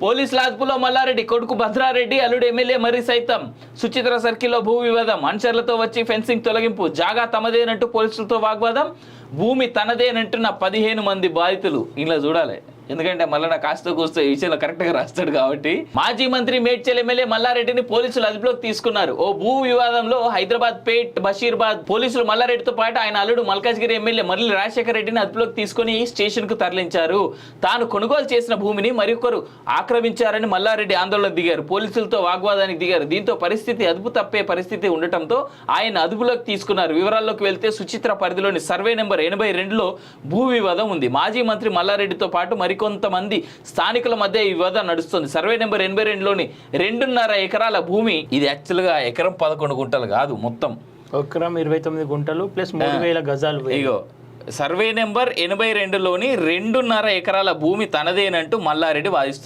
పోలీసుల అదుపులో మల్లారెడ్డి, కొడుకు భద్రారెడ్డి, అల్లుడు ఎమ్మెల్యే మరి సైతం. సుచిత్ర సర్కిల్లో భూ వివాదం, అనుచరులతో వచ్చి ఫెన్సింగ్ తొలగింపు, జాగా తమదేనంటూ పోలీసులతో వాగ్వాదం, భూమి తనదేనంటున్న 15 మంది బాధితులు. ఇలా చూడాలి, ఎందుకంటే మళ్ళీ నా కాస్త కూస్తే ఈ విషయంలో కరెక్ట్గా రాస్తాడు కాబట్టి. మాజీ మంత్రి మేడ్చల్ ఎమ్మెల్యే మల్లారెడ్డిని పోలీసులు అదుపులోకి తీసుకున్నారు. ఓ భూ వివాదంలో హైదరాబాద్ పేట్ బషీర్బాద్ పోలీసులు మల్లారెడ్డితో పాటు ఆయన అల్లుడు మల్కాజ్గిరి ఎమ్మెల్యే మర్రి రాజశేఖర రెడ్డిని అదుపులోకి తీసుకుని స్టేషన్ కు తరలించారు. తాను కొనుగోలు చేసిన భూమిని మరొకరు ఆక్రమించారని మల్లారెడ్డి ఆందోళనకు దిగారు. పోలీసులతో వాగ్వాదానికి దిగారు. దీంతో పరిస్థితి అదుపు తప్పే పరిస్థితి ఉండటంతో ఆయన అదుపులోకి తీసుకున్నారు. వివరాల్లోకి వెళ్తే సుచిత్ర పరిధిలోని సర్వే నెంబర్ 82లో భూ వివాదం ఉంది. మాజీ మంత్రి మల్లారెడ్డితో పాటు మరికొంతమంది స్థానికుల మధ్య ఈ వివాదం నడుస్తుంది. సర్వే నెంబర్ 82లోని 2.5 ఎకరాల భూమి. ఇది యాక్చువల్గా ఎకరం 11 గుంటలు కాదు, మొత్తం ఎకరం 29 గుంటలు ప్లస్ 3000 గజాలు. ఇగో సర్వే నెంబర్ 82లోని 2.5 ఎకరాల భూమి తనదేనంటూ మల్లారెడ్డి వాదిస్తున్నారు.